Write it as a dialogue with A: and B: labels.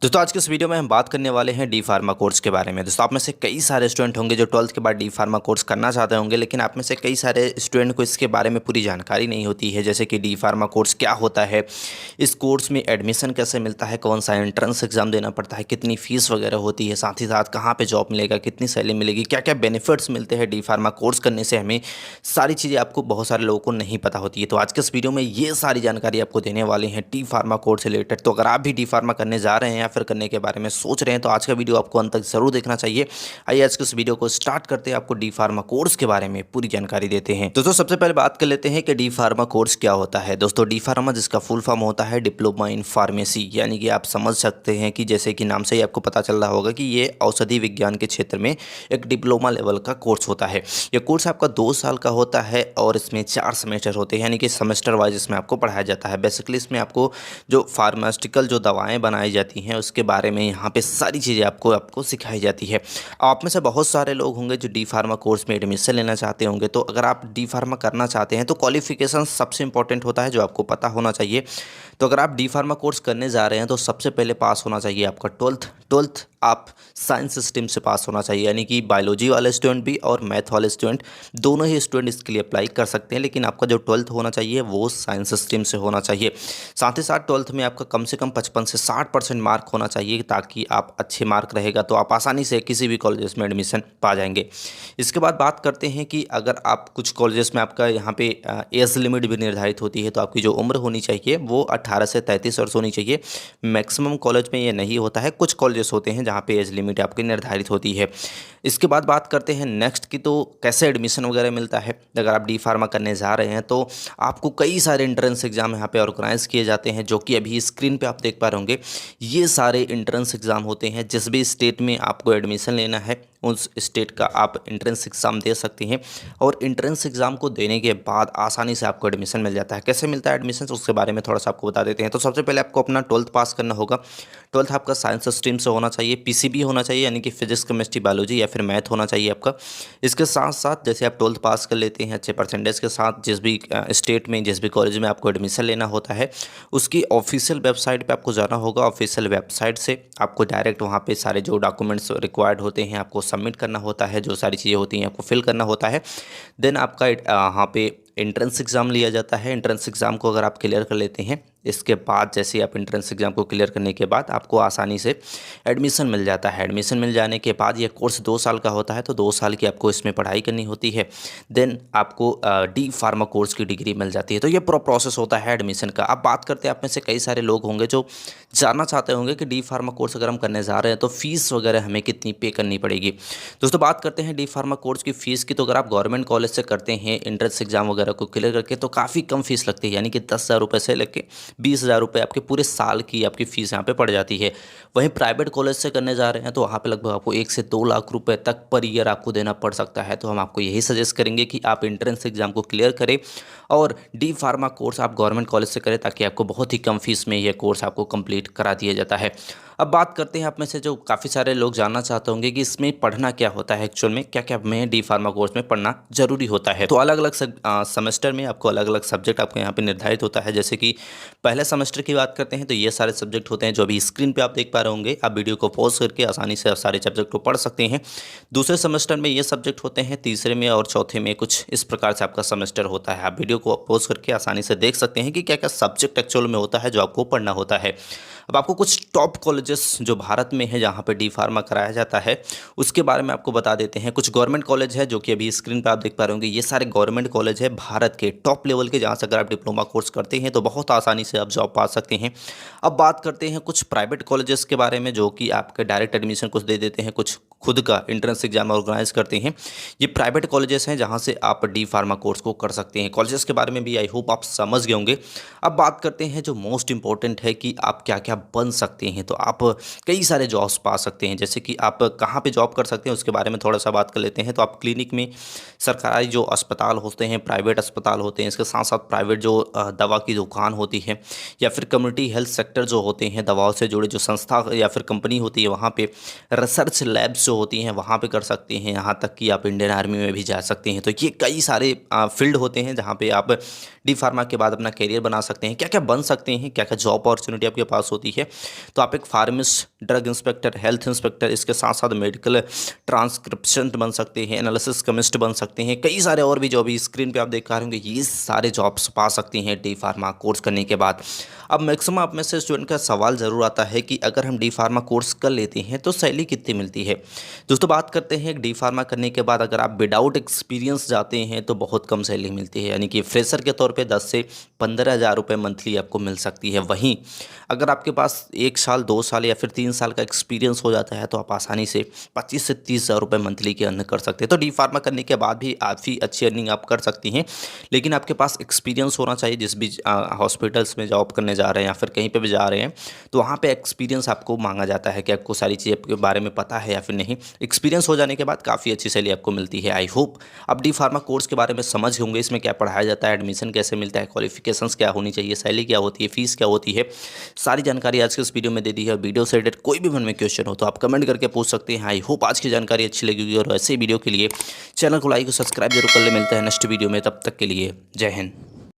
A: दोस्तों आज के इस वीडियो में हम बात करने वाले हैं डी फार्मा कोर्स के बारे में। दोस्तों आप में से कई सारे स्टूडेंट होंगे जो 12th के बाद डी फार्मा कोर्स करना चाहते होंगे, लेकिन आप में से कई सारे स्टूडेंट को इसके बारे में पूरी जानकारी नहीं होती है। जैसे कि डी फार्मा कोर्स क्या होता है, इस कोर्स में एडमिशन कैसे मिलता है, कौन सा एंट्रेंस एग्जाम देना पड़ता है, कितनी फीस वगैरह होती है, साथ ही साथ कहाँ पर जॉब मिलेगा, कितनी सैलरी मिलेगी, क्या क्या बेनिफिट्स मिलते हैं डी फार्मा कोर्स करने से। हमें सारी चीज़ें आपको बहुत सारे लोगों को नहीं पता होती है। तो आज के इस वीडियो में ये सारी जानकारी आपको देने वाले हैं डी फार्मा कोर्स से रिलेटेड। तो अगर आप भी डी फार्मा करने जा रहे हैं या फिर करने के बारे में सोच रहे हैं तो आज का वीडियो आपको अंत तक जरूर देखना चाहिए। आइए आज के इस वीडियो को स्टार्ट करते हैं, आपको डी फार्मा कोर्स के बारे में पूरी जानकारी देते हैं। दोस्तों सबसे पहले बात कर लेते हैं कि डी फार्मा कोर्स क्या होता है। दोस्तों डी फार्मा जिसका फुल फॉर्म होता है डिप्लोमा इन फार्मेसी, यानी कि आप समझ सकते हैं कि जैसे कि नाम से ही आपको पता चल रहा होगा कि ये औषधि विज्ञान के क्षेत्र में एक डिप्लोमा लेवल का कोर्स होता है। ये कोर्स आपका 2 साल का होता है और इसमें 4 सेमेस्टर होते हैं, यानी कि सेमेस्टर वाइज इसमें आपको पढ़ाया जाता है। बेसिकली इसमें आपको जो फार्मास्यूटिकल जो दवाएं बनाई जाती हैं उसके बारे में यहाँ पे सारी चीज़ें आपको सिखाई जाती है। आप में से बहुत सारे लोग होंगे जो डी फार्मा कोर्स में एडमिशन लेना चाहते होंगे। तो अगर आप डी फार्मा करना चाहते हैं तो क्वालिफिकेशन सबसे इंपॉर्टेंट होता है जो आपको पता होना चाहिए। तो अगर आप डी फार्मा कोर्स करने जा रहे हैं तो सबसे पहले पास होना चाहिए आपका 12th आप साइंस स्ट्रीम से पास होना चाहिए, यानी कि बायोलॉजी वाले स्टूडेंट भी और मैथ वाले स्टूडेंट दोनों ही स्टूडेंट इसके लिए अप्लाई कर सकते हैं। लेकिन आपका जो 12th होना चाहिए वो साइंस स्ट्रीम से होना चाहिए। साथ ही साथ 12th में आपका कम से कम 55 से 60% मार्क होना चाहिए, ताकि आप अच्छे मार्क रहेगा तो आप आसानी से किसी भी कॉलेज में एडमिशन पा जाएंगे। इसके बाद बात करते हैं कि अगर आप कुछ कॉलेजेस में आपका यहाँ पे एज लिमिट भी निर्धारित होती है, तो आपकी जो उम्र होनी चाहिए वो 18 से 33 वर्ष होनी चाहिए। मैक्सिमम कॉलेज में ये नहीं होता है, कुछ कॉलेजेस होते हैं जहाँ पे एज लिमिट आपकी निर्धारित होती है। इसके बाद बात करते हैं नेक्स्ट की, तो कैसे एडमिशन वगैरह मिलता है। अगर आप डी फार्मा करने जा रहे हैं तो आपको कई सारे एंट्रेंस एग्जाम यहाँ पे ऑर्गेनाइज किए जाते हैं, जो कि अभी स्क्रीन पे आप देख पा रहे होंगे। ये सारे एंट्रेंस एग्जाम होते हैं। जिस भी स्टेट में आपको एडमिशन लेना है उस स्टेट का आप एंट्रेंस एग्ज़ाम दे सकते हैं, और एंट्रेंस एग्ज़ाम को देने के बाद आसानी से आपको एडमिशन मिल जाता है। कैसे मिलता है एडमिशन उसके बारे में थोड़ा सा आपको बता देते हैं। तो सबसे पहले आपको अपना 12th पास करना होगा। 12th आपका साइंस स्ट्रीम से होना चाहिए, पीसीबी होना चाहिए, यानी कि फिजिक्स केमिस्ट्री बायोलॉजी या फिर मैथ होना चाहिए आपका। इसके साथ साथ जैसे आप 12th पास कर लेते हैं अच्छे परसेंटेज के साथ, जिस भी स्टेट में जिस भी कॉलेज में आपको एडमिशन लेना होता है उसकी ऑफिशियल वेबसाइट पर आपको जाना होगा। ऑफिशियल वेबसाइट से आपको डायरेक्ट वहाँ पर सारे जो डॉक्यूमेंट्स रिक्वायर्ड होते हैं आपको सबमिट करना होता है, जो सारी चीज़ें होती हैं आपको फिल करना होता है। देन आपका वहाँ पे एंट्रेंस एग्ज़ाम लिया जाता है। एंट्रेंस एग्ज़ाम को अगर आप क्लियर कर लेते हैं, इसके बाद जैसे ही आप एंट्रेंस एग्ज़ाम को क्लियर करने के बाद आपको आसानी से एडमिशन मिल जाता है। एडमिशन मिल जाने के बाद ये कोर्स 2 साल का होता है, तो 2 साल की आपको इसमें पढ़ाई करनी होती है। देन आपको डी फार्मा कोर्स की डिग्री मिल जाती है। तो ये पूरा प्रोसेस होता है एडमिशन का। अब बात करते हैं, आप में से कई सारे लोग होंगे जो जानना चाहते होंगे कि डी फार्मा कोर्स अगर हम करने जा रहे हैं तो फीस वगैरह हमें कितनी पे करनी पड़ेगी। दोस्तों बात करते हैं डी फार्मा कोर्स की फ़ीस की। तो अगर आप गवर्नमेंट कॉलेज से करते हैं एंट्रेंस एग्ज़ाम वगैरह को क्लियर करके तो काफ़ी कम फीस लगती है, यानी कि 10,000 रुपये से लेकर 20,000 रुपये आपके पूरे साल की आपकी फ़ीस यहाँ पे पड़ जाती है। वहीं प्राइवेट कॉलेज से करने जा रहे हैं तो वहाँ पे लगभग आपको 1 से 2 लाख रुपए तक पर ईयर आपको देना पड़ सकता है। तो हम आपको यही सजेस्ट करेंगे कि आप एंट्रेंस एग्ज़ाम को क्लियर करें और डी फार्मा कोर्स आप गवर्नमेंट कॉलेज से करें, ताकि आपको बहुत ही कम फीस में यह कोर्स आपको कंप्लीट करा दिया जाता है। अब बात करते हैं, आप में से जो काफ़ी सारे लोग जानना चाहते होंगे कि इसमें पढ़ना क्या होता है, एक्चुअल में क्या क्या हमें डी फार्मा कोर्स में पढ़ना जरूरी होता है। तो अलग अलग सेमेस्टर में आपको अलग अलग सब्जेक्ट आपको यहाँ पे निर्धारित होता है। जैसे कि पहले सेमेस्टर की बात करते हैं तो ये सारे सब्जेक्ट होते हैं जो अभी स्क्रीन पे आप देख पा रहे होंगे। आप वीडियो को पॉज करके आसानी से आप सारे सब्जेक्ट को पढ़ सकते हैं। दूसरे सेमेस्टर में ये सब्जेक्ट होते हैं, तीसरे में और चौथे में कुछ इस प्रकार से आपका सेमेस्टर होता है। आप वीडियो को पॉज करके आसानी से देख सकते हैं कि क्या क्या सब्जेक्ट एक्चुअल में होता है जो आपको पढ़ना होता है। अब आपको कुछ टॉप कॉलेजेस जो भारत में है जहाँ पे डी फार्मा कराया जाता है उसके बारे में आपको बता देते हैं। कुछ गवर्नमेंट कॉलेज है जो कि अभी स्क्रीन पे आप देख पा रहे होंगे। ये सारे गवर्नमेंट कॉलेज है भारत के टॉप लेवल के, जहाँ से अगर आप डिप्लोमा कोर्स करते हैं तो बहुत आसानी से आप जॉब पा सकते हैं। अब बात करते हैं कुछ प्राइवेट कॉलेजेस के बारे में जो कि आपके डायरेक्ट एडमिशन कुछ दे देते हैं, कुछ खुद का एंट्रेंस एग्जाम ऑर्गेनाइज करते हैं। ये प्राइवेट कॉलेजेस हैं जहाँ से आप डी फार्मा कोर्स को कर सकते हैं। कॉलेजेस के बारे में भी आई होप आप समझ गए होंगे। अब बात करते हैं जो मोस्ट इंपॉर्टेंट है कि आप क्या क्या बन सकते हैं। तो आप कई सारे जॉब्स पा सकते हैं, जैसे कि आप कहाँ पे जॉब कर सकते हैं उसके बारे में थोड़ा सा बात कर लेते हैं। तो आप क्लिनिक में, सरकारी जो अस्पताल होते हैं, प्राइवेट अस्पताल होते हैं, इसके साथ साथ प्राइवेट जो दवा की दुकान होती है, या फिर कम्युनिटी हेल्थ सेक्टर जो होते हैं, दवाओं से जुड़े जो संस्था या फिर कंपनी होती है, वहाँ पे रिसर्च लैब्स जो होती हैं वहाँ पे कर सकते हैं, यहाँ तक कि आप इंडियन आर्मी में भी जा सकते हैं। तो ये कई सारे फील्ड होते हैं जहाँ पे आप डी फार्मा के बाद अपना करियर बना सकते हैं। क्या क्या बन सकते हैं, क्या क्या जॉब अपॉर्चुनिटी आपके पास होती है। तो आप एक फार्मिस्ट, ड्रग इंस्पेक्टर, हेल्थ इंस्पेक्टर, इसके साथ साथ मेडिकल ट्रांसक्रिप्शन बन सकते हैं, एनालिसिस केमिस्ट बन सकते हैं, कई सारे और भी जॉब स्क्रीन पे आप देख पा रहे होंगे। ये सारे जॉब्स पा सकते हैं डी फार्मा कोर्स करने के बाद। अब मैक्सिमम आप में से स्टूडेंट का सवाल ज़रूर आता है कि अगर हम डी फार्मा कोर्स कर लेते हैं तो सैलरी कितनी मिलती है। दोस्तों बात करते हैं डी फार्मा करने के बाद अगर आप विदाउट एक्सपीरियंस जाते हैं तो बहुत कम सैलरी मिलती है, यानी कि फ्रेशर के तौर पे 10 से 15 हज़ार रुपये मंथली आपको मिल सकती है। वहीं अगर आपके पास 1 साल, 2 साल या फिर 3 साल का एक्सपीरियंस हो जाता है तो आप आसानी से 25 से 30 हज़ार रुपये मंथली की अर्न कर सकते हैं। तो डी फार्मा करने के बाद भी काफ़ी अच्छी अर्निंग आप कर सकती हैं, लेकिन आपके पास एक्सपीरियंस होना चाहिए। जिस भी हॉस्पिटल्स में जॉब करने जा रहे हैं या फिर कहीं पे भी जा रहे हैं तो वहाँ पे एक्सपीरियंस आपको मांगा जाता है कि आपको सारी चीज़ें के बारे में पता है या फिर नहीं। एक्सपीरियंस हो जाने के बाद काफ़ी अच्छी सैलरी आपको मिलती है। आई होप आप डी फार्मा कोर्स के बारे में समझ होंगे, इसमें क्या पढ़ाया जाता है, एडमिशन कैसे मिलता है, क्वालिफिकेशंस क्या होनी चाहिए, सैलरी क्या होती है, फीस क्या होती है, सारी जानकारी आज के इस वीडियो में दे दी है। वीडियो से रिलेटेड कोई भी मन में क्वेश्चन हो तो आप कमेंट करके पूछ सकते हैं। आई होप आज की जानकारी अच्छी लगी होगी और ऐसे वीडियो के लिए चैनल को लाइक और सब्सक्राइब जरूर कर ले। मिलते हैं नेक्स्ट वीडियो में, तब तक के लिए जय हिंद।